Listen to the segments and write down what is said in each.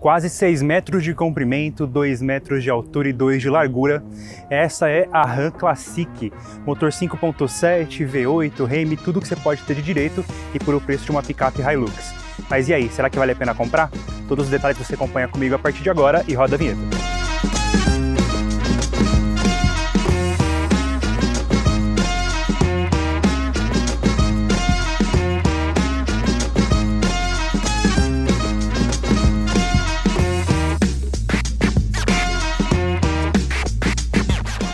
Quase 6 metros de comprimento, 2 metros de altura e 2 de largura. Essa é a Ram Classic. Motor 5.7, V8, Remy, tudo que você pode ter de direito e por o preço de uma picape Hilux. Mas e aí, será que vale a pena comprar? Todos os detalhes você acompanha comigo a partir de agora e roda a vinheta.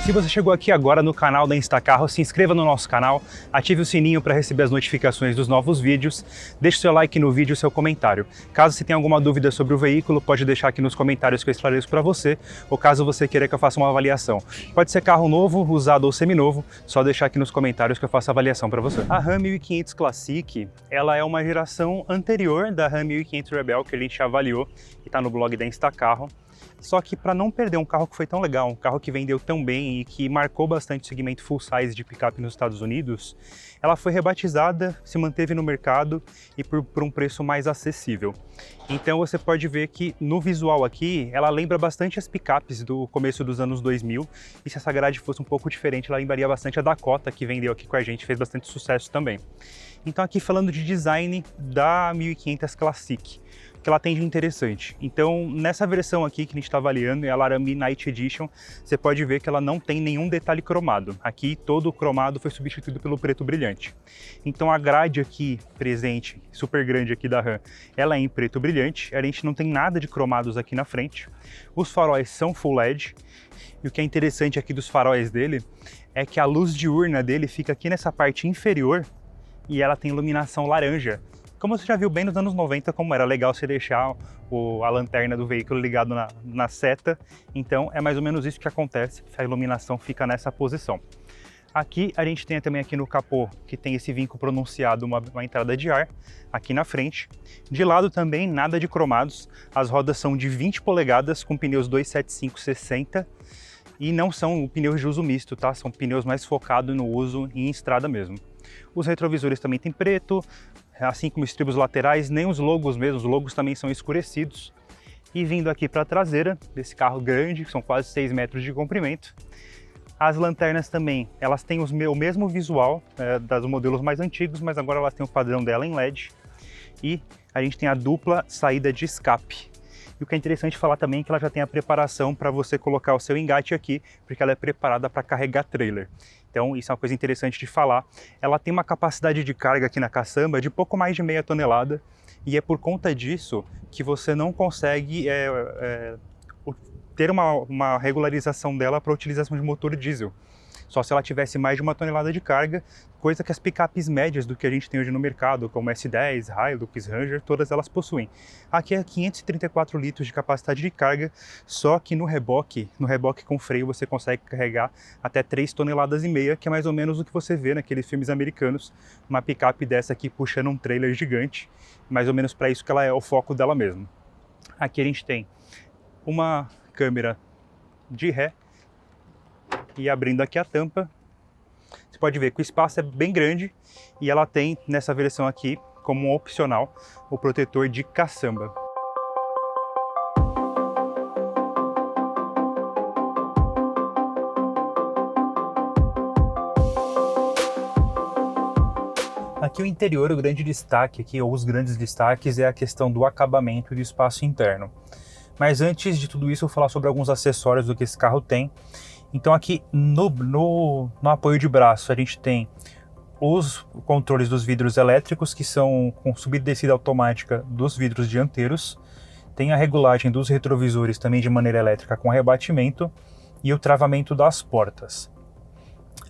Se você chegou aqui agora no canal da Instacarro, se inscreva no nosso canal, ative o sininho para receber as notificações dos novos vídeos, deixe seu like no vídeo e seu comentário. Caso você tenha alguma dúvida sobre o veículo, pode deixar aqui nos comentários que eu esclareço para você, ou caso você queira que eu faça uma avaliação. Pode ser carro novo, usado ou seminovo, só deixar aqui nos comentários que eu faço a avaliação para você. A Ram 1500 Classic, ela é uma geração anterior da Ram 1500 Rebel, que a gente avaliou e está no blog da Instacarro. Só que para não perder um carro que foi tão legal, um carro que vendeu tão bem e que marcou bastante o segmento full size de picape nos Estados Unidos, ela foi rebatizada, se manteve no mercado e por um preço mais acessível. Então você pode ver que no visual aqui, ela lembra bastante as picapes do começo dos anos 2000, e se essa grade fosse um pouco diferente, ela lembraria bastante a Dakota, que vendeu aqui com a gente, fez bastante sucesso também. Então aqui falando de design da 1500 Classic, que ela tem de interessante. Então, nessa versão aqui que a gente está avaliando, é a Laramie Night Edition, você pode ver que ela não tem nenhum detalhe cromado. Aqui, todo o cromado foi substituído pelo preto brilhante. Então, a grade aqui presente, super grande aqui da Ram, ela é em preto brilhante. A gente não tem nada de cromados aqui na frente. Os faróis são full LED. E o que é interessante aqui dos faróis dele é que a luz diurna dele fica aqui nessa parte inferior e ela tem iluminação laranja. Como você já viu bem nos anos 90, como era legal você deixar a lanterna do veículo ligado na seta, então é mais ou menos isso que acontece, a iluminação fica nessa posição. Aqui a gente tem também aqui no capô, que tem esse vinco pronunciado, uma entrada de ar, aqui na frente. De lado também, nada de cromados, as rodas são de 20 polegadas com pneus 275/60 e não são pneus de uso misto, tá? São pneus mais focados no uso em estrada mesmo. Os retrovisores também tem preto, assim como os estribos laterais, nem os logos mesmo, os logos também são escurecidos. E vindo aqui para a traseira desse carro grande, que são quase 6 metros de comprimento, as lanternas também, elas têm o mesmo visual dos modelos mais antigos, mas agora elas têm o padrão dela em LED. E a gente tem a dupla saída de escape. E o que é interessante falar também é que ela já tem a preparação para você colocar o seu engate aqui, porque ela é preparada para carregar trailer. Então isso é uma coisa interessante de falar. Ela tem uma capacidade de carga aqui na caçamba de pouco mais de meia tonelada, e é por conta disso que você não consegue ter uma regularização dela para a utilização de motor diesel. Só se ela tivesse mais de 1 tonelada de carga, coisa que as picapes médias do que a gente tem hoje no mercado, como S10, Hilux, Ranger, todas elas possuem. Aqui é 534 litros de capacidade de carga, só que no reboque com freio você consegue carregar até 3,5 toneladas, que é mais ou menos o que você vê naqueles filmes americanos, uma picape dessa aqui puxando um trailer gigante, mais ou menos para isso que ela é o foco dela mesmo. Aqui a gente tem uma câmera de ré, e abrindo aqui a tampa, você pode ver que o espaço é bem grande e ela tem nessa versão aqui, como um opcional, o protetor de caçamba. Aqui o interior, o grande destaque aqui, ou os grandes destaques, é a questão do acabamento e do espaço interno. Mas antes de tudo isso, eu vou falar sobre alguns acessórios do que esse carro tem. Então aqui no apoio de braço a gente tem os controles dos vidros elétricos, que são com subida e descida automática dos vidros dianteiros. Tem a regulagem dos retrovisores também de maneira elétrica com rebatimento e o travamento das portas.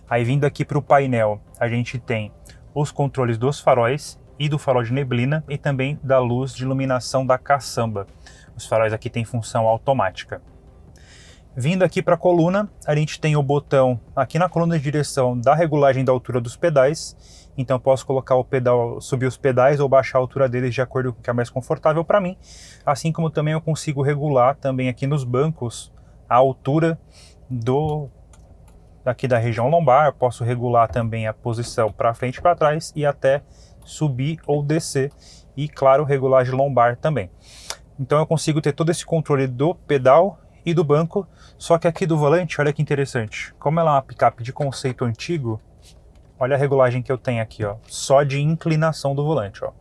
Aí vindo aqui para o painel a gente tem os controles dos faróis e do farol de neblina e também da luz de iluminação da caçamba. Os faróis aqui têm função automática. Vindo aqui para a coluna, a gente tem o botão aqui na coluna de direção da regulagem da altura dos pedais. Então eu posso colocar o pedal, subir os pedais ou baixar a altura deles de acordo com o que é mais confortável para mim. Assim como também eu consigo regular também aqui nos bancos a altura aqui da região lombar. Eu posso regular também a posição para frente e para trás e até subir ou descer. E claro, regulagem lombar também. Então eu consigo ter todo esse controle do pedal e do banco, só que aqui do volante, olha que interessante. Como ela é uma picape de conceito antigo, olha a regulagem que eu tenho aqui, ó, só de inclinação do volante, ó.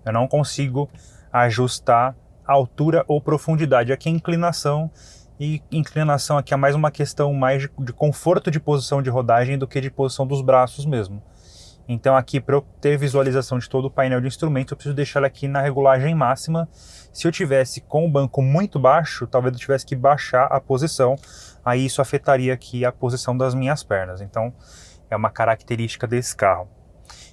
Eu não consigo ajustar altura ou profundidade. Aqui é inclinação, e inclinação aqui é mais uma questão mais de conforto de posição de rodagem do que de posição dos braços mesmo. Então aqui, para eu ter visualização de todo o painel de instrumentos, eu preciso deixar ele aqui na regulagem máxima. Se eu tivesse com o banco muito baixo, talvez eu tivesse que baixar a posição, aí isso afetaria aqui a posição das minhas pernas. Então é uma característica desse carro.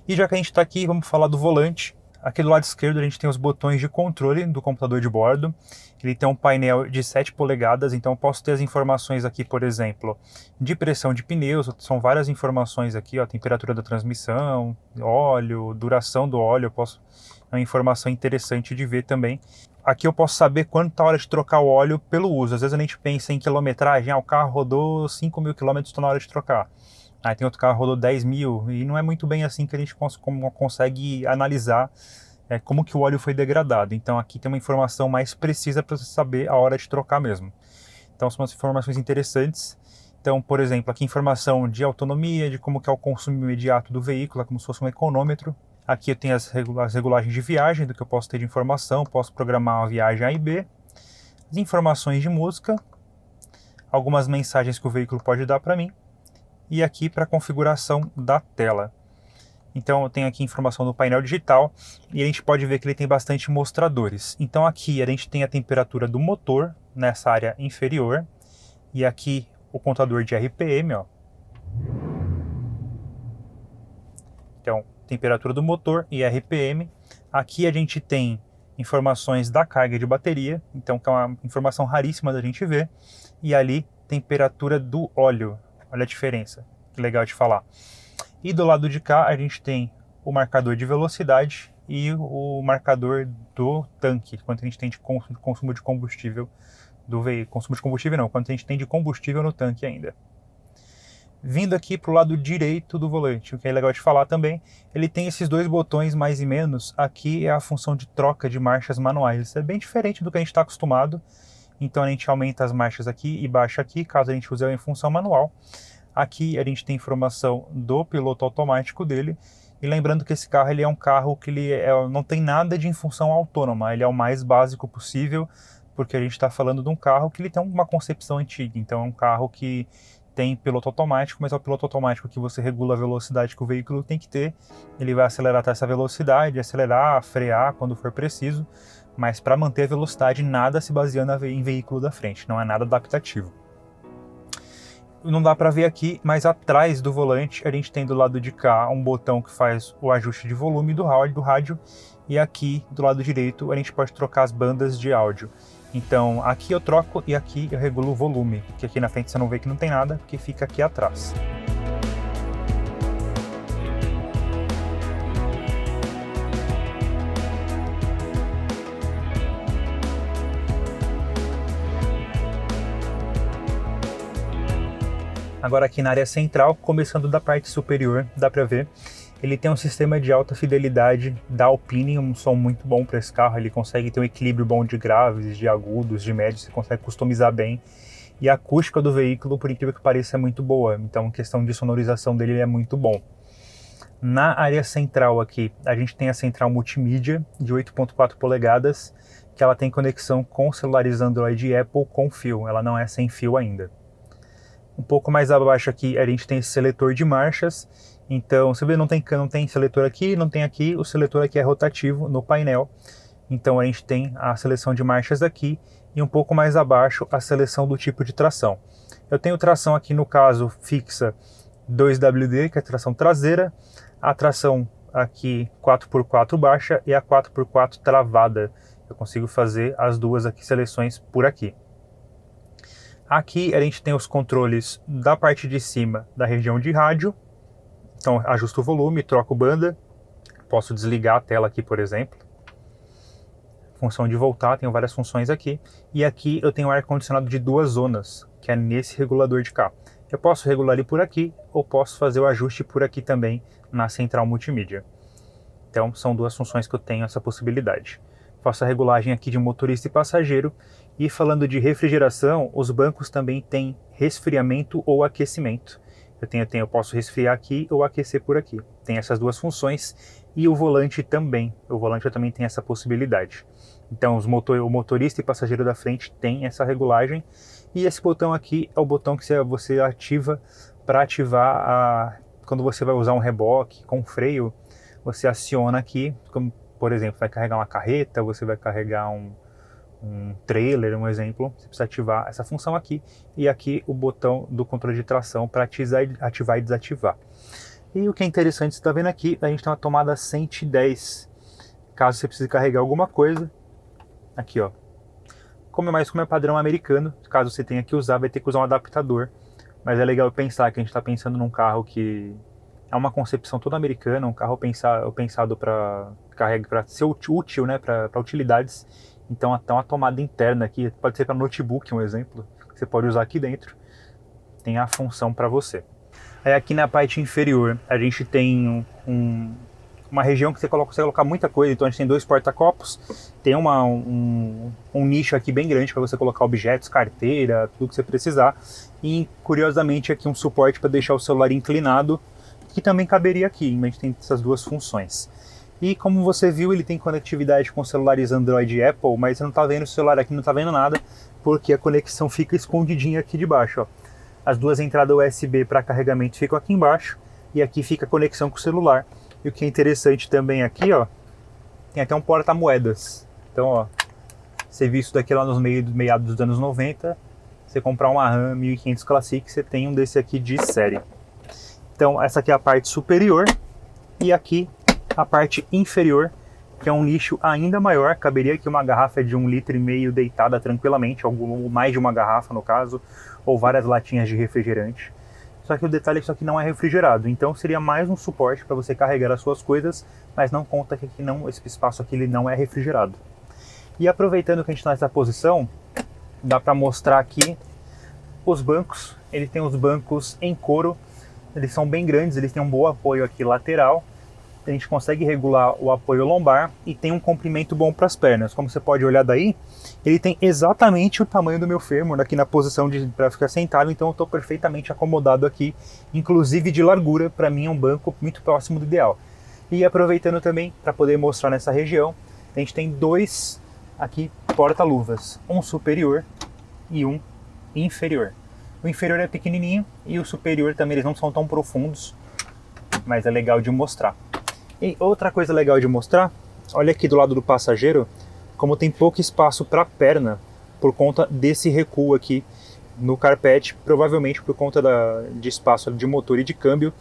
E já que a gente está aqui, vamos falar do volante. Aqui do lado esquerdo a gente tem os botões de controle do computador de bordo. Ele tem um painel de 7 polegadas, então eu posso ter as informações aqui, por exemplo, de pressão de pneus. São várias informações aqui, ó, temperatura da transmissão, óleo, duração do óleo. É uma informação interessante de ver também. Aqui eu posso saber quanto está a hora de trocar o óleo pelo uso. Às vezes a gente pensa em quilometragem, o carro rodou 5.000 km, está na hora de trocar. Aí tem outro carro que rodou 10 mil, e não é muito bem assim que a gente consegue analisar como que o óleo foi degradado. Então aqui tem uma informação mais precisa para você saber a hora de trocar mesmo. Então são umas informações interessantes. Então, por exemplo, aqui informação de autonomia, de como que é o consumo imediato do veículo, como se fosse um econômetro. Aqui eu tenho as regulagens de viagem, do que eu posso ter de informação, posso programar uma viagem A e B. As informações de música, algumas mensagens que o veículo pode dar para mim. E aqui para configuração da tela. Então eu tenho aqui informação do painel digital e a gente pode ver que ele tem bastante mostradores. Então aqui a gente tem a temperatura do motor nessa área inferior e aqui o contador de RPM, ó. Então, temperatura do motor e RPM. Aqui a gente tem informações da carga de bateria, então que é uma informação raríssima da gente ver. E ali, temperatura do óleo. Olha a diferença, que legal de falar. E do lado de cá a gente tem o marcador de velocidade e o marcador do tanque, quanto a gente tem de consumo de combustível do veículo. Consumo de combustível não, quanto a gente tem de combustível no tanque ainda. Vindo aqui para o lado direito do volante, o que é legal de falar também, ele tem esses dois botões mais e menos. Aqui é a função de troca de marchas manuais. Isso é bem diferente do que a gente está acostumado. Então a gente aumenta as marchas aqui e baixa aqui, caso a gente use ela em função manual. Aqui a gente tem informação do piloto automático dele. E lembrando que esse carro ele é um carro que não tem nada de função autônoma. Ele é o mais básico possível, porque a gente está falando de um carro que ele tem uma concepção antiga. Então é um carro que tem piloto automático, mas é o piloto automático que você regula a velocidade que o veículo tem que ter. Ele vai acelerar até essa velocidade, acelerar, frear quando for preciso. Mas para manter a velocidade, nada se baseando em veículo da frente, não é nada adaptativo. Não dá para ver aqui, mas atrás do volante a gente tem do lado de cá um botão que faz o ajuste de volume do rádio, e aqui do lado direito a gente pode trocar as bandas de áudio. Então aqui eu troco e aqui eu regulo o volume, que aqui na frente você não vê que não tem nada, porque fica aqui atrás. Agora aqui na área central, começando da parte superior, dá para ver, ele tem um sistema de alta fidelidade da Alpine, um som muito bom para esse carro. Ele consegue ter um equilíbrio bom de graves, de agudos, de médios, você consegue customizar bem. E a acústica do veículo, por incrível que pareça, é muito boa, então a questão de sonorização dele é muito bom. Na área central aqui, a gente tem a central multimídia de 8.4 polegadas, que ela tem conexão com celulares Android e Apple com fio, ela não é sem fio ainda. Um pouco mais abaixo aqui a gente tem esse seletor de marchas, então você vê não tem seletor aqui, não tem aqui, o seletor aqui é rotativo no painel, então a gente tem a seleção de marchas aqui e um pouco mais abaixo a seleção do tipo de tração. Eu tenho tração aqui no caso fixa 2WD, que é a tração traseira, a tração aqui 4x4 baixa e a 4x4 travada. Eu consigo fazer as duas aqui seleções por aqui. Aqui a gente tem os controles da parte de cima da região de rádio, então ajusto o volume, troco banda, posso desligar a tela aqui, por exemplo. Função de voltar, tenho várias funções aqui. E aqui eu tenho ar-condicionado de 2 zonas, que é nesse regulador de cá. Eu posso regular ele por aqui, ou posso fazer o ajuste por aqui também na central multimídia. Então são duas funções que eu tenho essa possibilidade. faço a regulagem aqui de motorista e passageiro. E falando de refrigeração, os bancos também têm resfriamento ou aquecimento. Eu posso resfriar aqui ou aquecer por aqui. Tem essas duas funções. E o volante também. O volante também tem essa possibilidade. Então o motorista e passageiro da frente tem essa regulagem. E esse botão aqui é o botão que você ativa para ativar quando você vai usar um reboque com freio. Você aciona aqui, como por exemplo, vai carregar uma carreta, você vai carregar um trailer, um exemplo, você precisa ativar essa função aqui, e aqui o botão do controle de tração para ativar e desativar. E o que é interessante, você está vendo aqui, a gente tem uma tomada 110, caso você precise carregar alguma coisa, aqui ó, como é padrão americano, caso você tenha que usar, vai ter que usar um adaptador, mas é legal pensar que a gente está pensando num carro que é uma concepção toda americana, um carro pensado para ser útil, né, para utilidades. Então até uma tomada interna aqui, pode ser para notebook, um exemplo, que você pode usar aqui dentro, tem a função para você. Aí aqui na parte inferior a gente tem uma região que você consegue colocar muita coisa, então a gente tem 2 porta-copos, tem um nicho aqui bem grande para você colocar objetos, carteira, tudo que você precisar, e curiosamente aqui um suporte para deixar o celular inclinado, que também caberia aqui, a gente tem essas duas funções. E como você viu, ele tem conectividade com celulares Android e Apple, mas você não está vendo o celular aqui, não está vendo nada, porque a conexão fica escondidinha aqui debaixo. Ó. As duas entradas USB para carregamento ficam aqui embaixo, e aqui fica a conexão com o celular. E o que é interessante também aqui, ó, tem até um porta-moedas. Então, ó, você viu isso daqui lá nos meados dos anos 90, você comprar uma RAM 1500 Classic, você tem um desse aqui de série. Então, essa aqui é a parte superior, e aqui a parte inferior, que é um nicho ainda maior, caberia aqui uma garrafa de 1,5 litro deitada tranquilamente, ou mais de uma garrafa no caso, ou várias latinhas de refrigerante. Só que o detalhe é que isso aqui não é refrigerado, então seria mais um suporte para você carregar as suas coisas, mas não conta que aqui esse espaço aqui ele não é refrigerado. E aproveitando que a gente está nessa posição, dá para mostrar aqui os bancos. Ele tem os bancos em couro, eles são bem grandes, eles têm um bom apoio aqui lateral, a gente consegue regular o apoio lombar e tem um comprimento bom para as pernas. Como você pode olhar daí, ele tem exatamente o tamanho do meu fêmur aqui na posição para ficar sentado, então eu estou perfeitamente acomodado aqui, inclusive de largura, para mim é um banco muito próximo do ideal. E aproveitando também para poder mostrar nessa região, a gente tem 2 aqui porta-luvas, um superior e um inferior. O inferior é pequenininho e o superior também, eles não são tão profundos, mas é legal de mostrar. E outra coisa legal de mostrar, olha aqui do lado do passageiro, como tem pouco espaço para perna, por conta desse recuo aqui no carpete, provavelmente por conta de espaço de motor e de câmbio.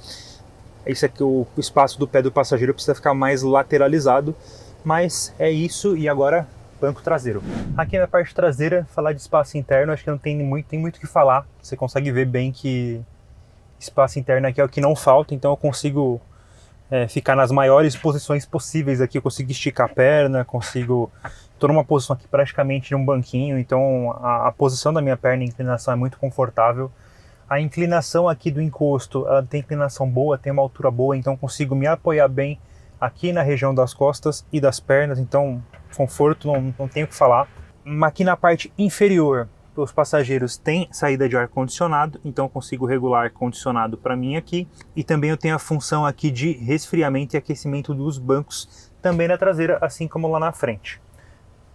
Esse aqui, o espaço do pé do passageiro precisa ficar mais lateralizado, mas é isso. E agora, banco traseiro. Aqui na parte traseira, falar de espaço interno, acho que não tem muito o que falar. Você consegue ver bem que espaço interno aqui é o que não falta, então eu consigo ficar nas maiores posições possíveis aqui. Eu consigo esticar a perna, estou numa posição aqui praticamente de um banquinho, então a posição da minha perna e inclinação é muito confortável. A inclinação aqui do encosto, ela tem inclinação boa, tem uma altura boa, então consigo me apoiar bem aqui na região das costas e das pernas, então conforto não tenho o que falar. Aqui na parte inferior, os passageiros têm saída de ar-condicionado, então eu consigo regular ar-condicionado para mim aqui. E também eu tenho a função aqui de resfriamento e aquecimento dos bancos, também na traseira, assim como lá na frente.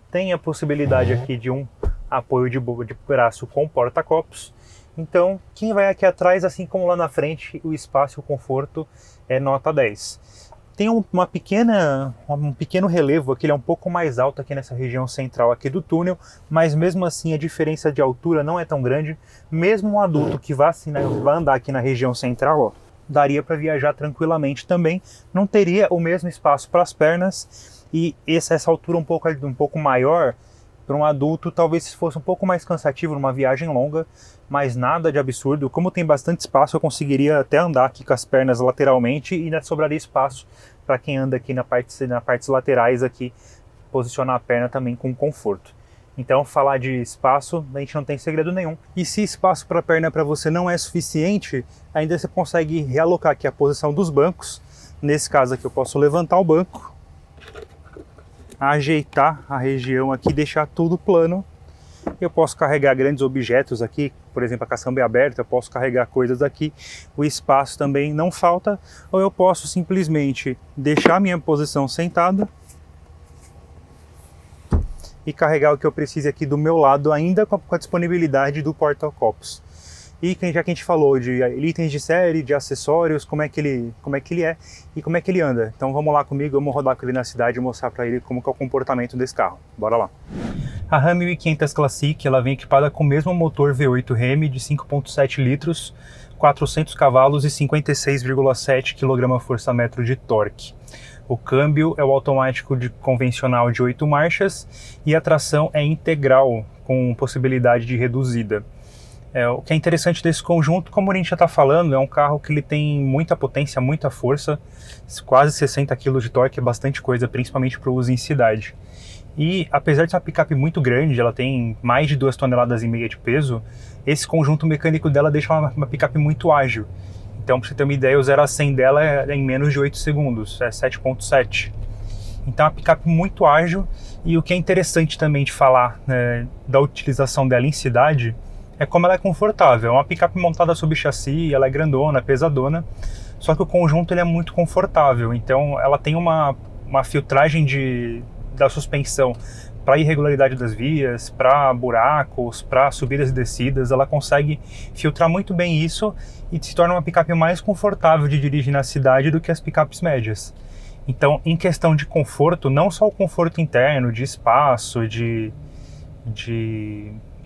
Tem a possibilidade aqui de um apoio de braço com porta-copos. Então, quem vai aqui atrás, assim como lá na frente, o espaço e o conforto é nota 10. Tem um pequeno relevo aqui, ele é um pouco mais alto aqui nessa região central aqui do túnel, mas mesmo assim a diferença de altura não é tão grande. Mesmo um adulto que vai andar aqui na região central, ó, daria para viajar tranquilamente também, não teria o mesmo espaço para as pernas, e essa altura um pouco maior, para um adulto talvez fosse um pouco mais cansativo numa viagem longa, mas nada de absurdo. Como tem bastante espaço, eu conseguiria até andar aqui com as pernas lateralmente e ainda sobraria espaço para quem anda aqui nas partes laterais aqui, posicionar a perna também com conforto. Então, falar de espaço, a gente não tem segredo nenhum. E se espaço para a perna para você não é suficiente, ainda você consegue realocar aqui a posição dos bancos. Nesse caso aqui eu posso levantar o banco ajeitar a região aqui, deixar tudo plano. Eu posso carregar grandes objetos aqui, por exemplo, a caçamba é aberta, eu posso carregar coisas aqui, o espaço também não falta, ou eu posso simplesmente deixar a minha posição sentada e carregar o que eu precise aqui do meu lado, ainda com a disponibilidade do porta-copos. E já que a gente falou de itens de série, de acessórios, como é que ele é e como é que ele anda. Então vamos lá comigo, vamos rodar com ele na cidade e mostrar para ele como que é o comportamento desse carro. Bora lá. A Ram 1500 Classic, ela vem equipada com o mesmo motor V8 Hemi de 5.7 litros, 400 cavalos e 56,7 kgfm de torque. O câmbio é o automático convencional de 8 marchas e a tração é integral, com possibilidade de reduzida. O que é interessante desse conjunto, como a gente já está falando, é um carro que ele tem muita potência, muita força, quase 60 kg de torque, é bastante coisa, principalmente para o uso em cidade. E apesar de ser uma picape muito grande, ela tem mais de 2,5 toneladas de peso, esse conjunto mecânico dela deixa uma picape muito ágil. Então, para você ter uma ideia, o 0 a 100 dela é em menos de 8 segundos, é 7.7. Então é uma picape muito ágil, e o que é interessante também de falar, né, da utilização dela em cidade é como ela é confortável. É uma picape montada sob chassi, ela é grandona, pesadona, só que o conjunto ele é muito confortável. Então ela tem uma filtragem da suspensão para irregularidade das vias, para buracos, para subidas e descidas. Ela consegue filtrar muito bem isso e se torna uma picape mais confortável de dirigir na cidade do que as picapes médias. Então, em questão de conforto, não só o conforto interno, de espaço, de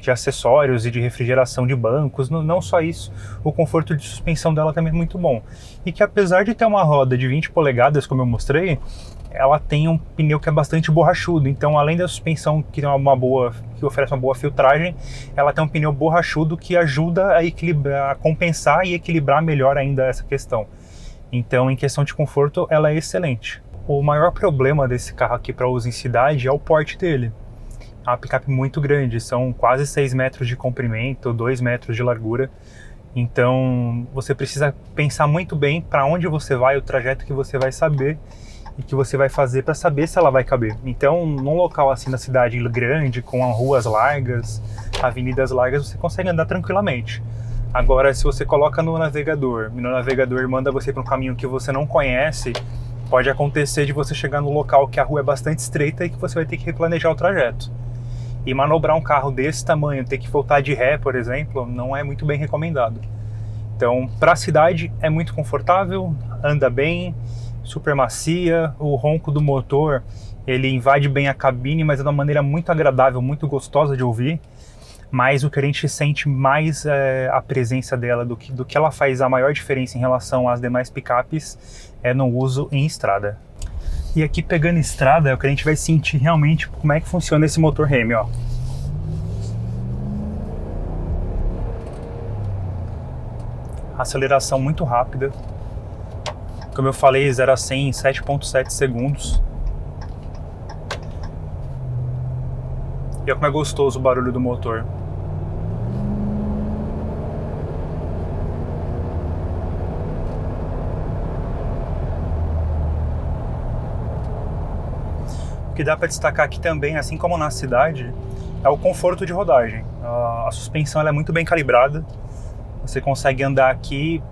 acessórios e de refrigeração de bancos, não só isso, o conforto de suspensão dela também é muito bom. E que apesar de ter uma roda de 20 polegadas, como eu mostrei, ela tem um pneu que é bastante borrachudo. Então, além da suspensão que oferece uma boa filtragem, ela tem um pneu borrachudo que ajuda a compensar e equilibrar melhor ainda essa questão. Então, em questão de conforto, ela é excelente. O maior problema desse carro aqui para uso em cidade é o porte dele. É uma picape muito grande, são quase 6 metros de comprimento, 2 metros de largura. Então você precisa pensar muito bem para onde você vai, o trajeto que você vai saber e que você vai fazer para saber se ela vai caber. Então, num local assim na cidade grande, com ruas largas, avenidas largas, você consegue andar tranquilamente. Agora, se você coloca no navegador e no navegador manda você para um caminho que você não conhece, pode acontecer de você chegar no local que a rua é bastante estreita e que você vai ter que replanejar o trajeto. E manobrar um carro desse tamanho, ter que voltar de ré, por exemplo, não é muito bem recomendado. Então, para a cidade é muito confortável, anda bem, super macia, o ronco do motor, ele invade bem a cabine, mas é de uma maneira muito agradável, muito gostosa de ouvir. Mas o que a gente sente mais é a presença dela, do que ela faz a maior diferença em relação às demais picapes, é no uso em estrada. E aqui pegando estrada é o que a gente vai sentir realmente como é que funciona esse motor Hemi, ó. Aceleração muito rápida. Como eu falei, 0 a 100 em 7.7 segundos. E olha como é gostoso o barulho do motor. O que dá para destacar aqui também, assim como na cidade, é o conforto de rodagem. A suspensão ela é muito bem calibrada, você consegue andar aqui,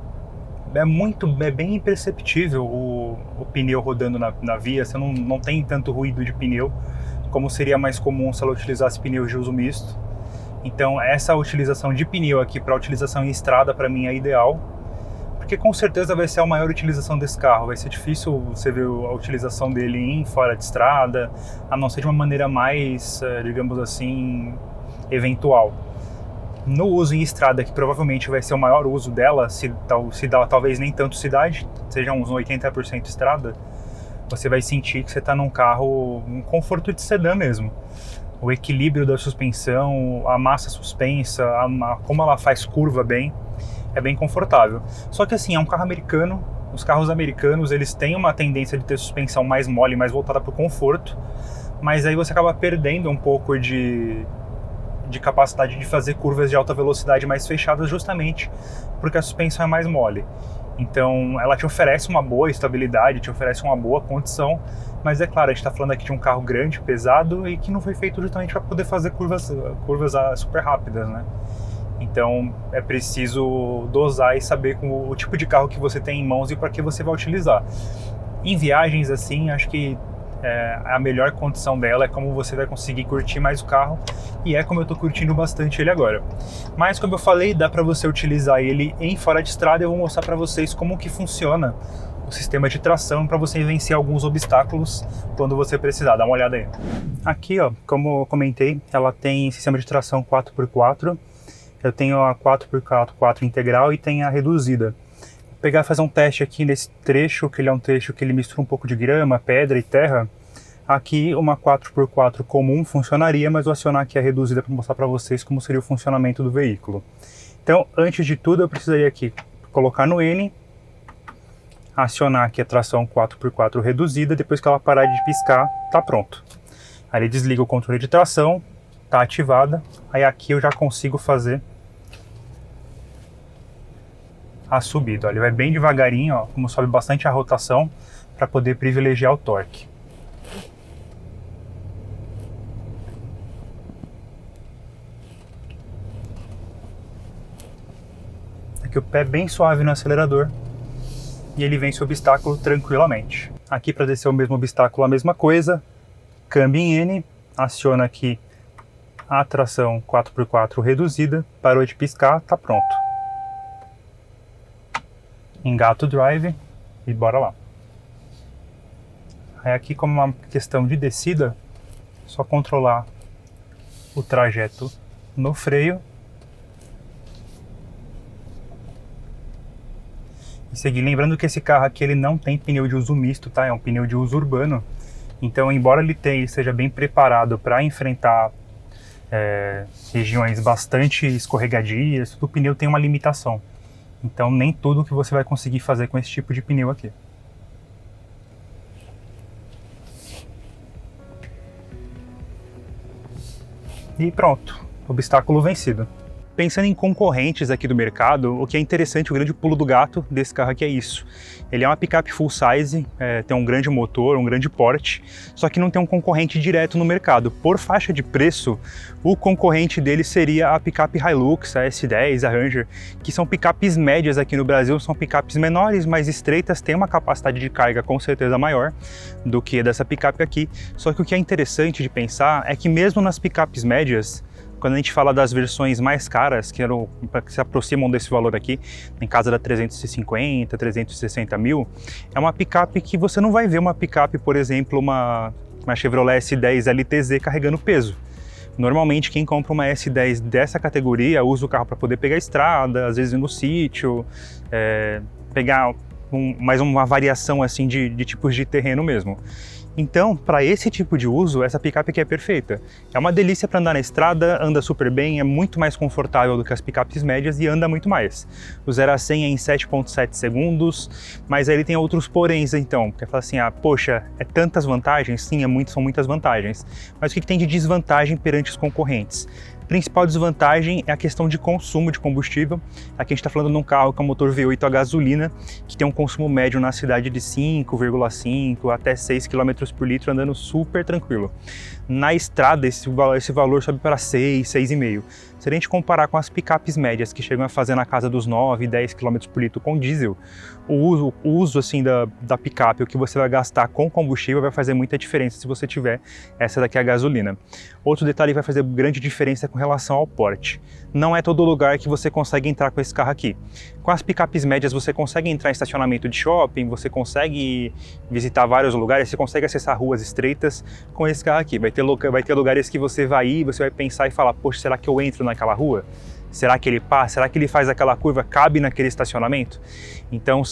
é bem imperceptível o pneu rodando na via, você não tem tanto ruído de pneu, como seria mais comum se ela utilizasse pneus de uso misto. Então essa utilização de pneu aqui para utilização em estrada para mim é ideal, porque com certeza vai ser a maior utilização desse carro. Vai ser difícil você ver a utilização dele em fora de estrada, a não ser de uma maneira mais, digamos assim, eventual. No uso em estrada, que provavelmente vai ser o maior uso dela, se dá talvez nem tanto cidade, seja uns 80% estrada, você vai sentir que você está num carro, um conforto de sedã mesmo. O equilíbrio da suspensão, a massa suspensa, como ela faz curva bem, é bem confortável. Só que assim, é um carro americano, os carros americanos eles têm uma tendência de ter suspensão mais mole, mais voltada para o conforto, mas aí você acaba perdendo um pouco de capacidade de fazer curvas de alta velocidade mais fechadas justamente porque a suspensão é mais mole. Então ela te oferece uma boa estabilidade, te oferece uma boa condição, mas é claro, a gente está falando aqui de um carro grande, pesado e que não foi feito justamente para poder fazer curvas super rápidas, né? Então é preciso dosar e saber com o tipo de carro que você tem em mãos e para que você vai utilizar. Em viagens assim, acho que a melhor condição dela é como você vai conseguir curtir mais o carro, e é como eu estou curtindo bastante ele agora. Mas como eu falei, dá para você utilizar ele em fora de estrada. Eu vou mostrar para vocês como que funciona o sistema de tração para você vencer alguns obstáculos quando você precisar. Dá uma olhada aí. Aqui, ó, como eu comentei, ela tem sistema de tração 4x4. Eu tenho a 4x4 integral e tem a reduzida. Vou pegar e fazer um teste aqui nesse trecho, que ele é um trecho que ele mistura um pouco de grama, pedra e terra. Aqui uma 4x4 comum funcionaria, mas vou acionar aqui a reduzida para mostrar para vocês como seria o funcionamento do veículo. Então, antes de tudo, eu precisaria aqui colocar no N, acionar aqui a tração 4x4 reduzida. Depois que ela parar de piscar, tá pronto. Aí ele desliga o controle de tração, tá ativada. Aí aqui eu já consigo fazer a subida. Ele vai bem devagarinho, ó, como sobe bastante a rotação, para poder privilegiar o torque. Aqui o pé bem suave no acelerador e ele vence o obstáculo tranquilamente. Aqui para descer o mesmo obstáculo a mesma coisa, câmbio em N, aciona aqui a tração 4x4 reduzida, parou de piscar, tá pronto. Engata o drive e bora lá. Aí aqui, como uma questão de descida, só controlar o trajeto no freio e seguir. Lembrando que esse carro aqui ele não tem pneu de uso misto, tá? É um pneu de uso urbano. Então, embora ele seja bem preparado para enfrentar regiões bastante escorregadias, o pneu tem uma limitação. Então nem tudo que você vai conseguir fazer com esse tipo de pneu aqui. E pronto, obstáculo vencido. Pensando em concorrentes aqui do mercado, o que é interessante, o grande pulo do gato desse carro aqui é isso. Ele é uma picape full size, tem um grande motor, um grande porte, só que não tem um concorrente direto no mercado. Por faixa de preço, o concorrente dele seria a picape Hilux, a S10, a Ranger, que são picapes médias aqui no Brasil, são picapes menores, mais estreitas, têm uma capacidade de carga com certeza maior do que dessa picape aqui. Só que o que é interessante de pensar é que mesmo nas picapes médias, quando a gente fala das versões mais caras, que se aproximam desse valor aqui, em casa da 350, 360 mil, é uma picape que você não vai ver uma picape, por exemplo, uma Chevrolet S10 LTZ carregando peso. Normalmente quem compra uma S10 dessa categoria usa o carro para poder pegar estrada, às vezes ir no sítio, pegar mais uma variação assim de tipos de terreno mesmo. Então, para esse tipo de uso, essa picape aqui é perfeita. É uma delícia para andar na estrada, anda super bem, é muito mais confortável do que as picapes médias e anda muito mais. O 0 a 100 é em 7,7 segundos, mas aí ele tem outros poréns então, porque fala assim, poxa, é tantas vantagens? Sim, são muitas vantagens. Mas o que tem de desvantagem perante os concorrentes? A principal desvantagem é a questão de consumo de combustível. Aqui a gente está falando de um carro com motor V8 a gasolina, que tem um consumo médio na cidade de 5,5 até 6 km por litro, andando super tranquilo. Na estrada, esse valor sobe para 6, 6,5. Se a gente comparar com as picapes médias, que chegam a fazer na casa dos 9, 10 km por litro com diesel, o uso assim, da picape, o que você vai gastar com combustível, vai fazer muita diferença se você tiver essa daqui a gasolina. Outro detalhe que vai fazer grande diferença com relação ao porte. Não é todo lugar que você consegue entrar com esse carro aqui. Com as picapes médias você consegue entrar em estacionamento de shopping, você consegue visitar vários lugares, você consegue acessar ruas estreitas. Com esse carro aqui vai ter lugares que você vai ir, você vai pensar e falar, poxa, será que eu entro naquela rua? Será que ele passa? Será que ele faz aquela curva? Cabe naquele estacionamento? Então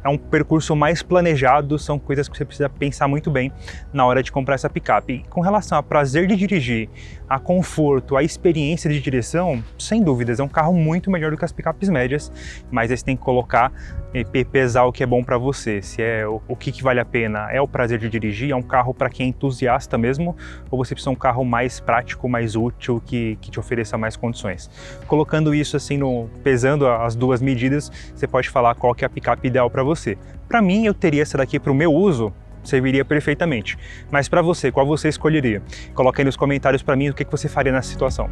é um percurso mais planejado, são coisas que você precisa pensar muito bem na hora de comprar essa picape. E com relação ao prazer de dirigir, a conforto, a experiência de direção, sem dúvidas, é um carro muito melhor do que as picapes médias, mas aí você tem que colocar e pesar o que é bom para você, se é o que vale a pena, é o prazer de dirigir, é um carro para quem é entusiasta mesmo, ou você precisa de um carro mais prático, mais útil, que te ofereça mais condições. colocando isso assim, pesando as duas medidas, você pode falar qual que é a picape ideal para você. Para mim, eu teria essa daqui para o meu uso, serviria perfeitamente. Mas para você, qual você escolheria? Coloca aí nos comentários para mim o que você faria nessa situação.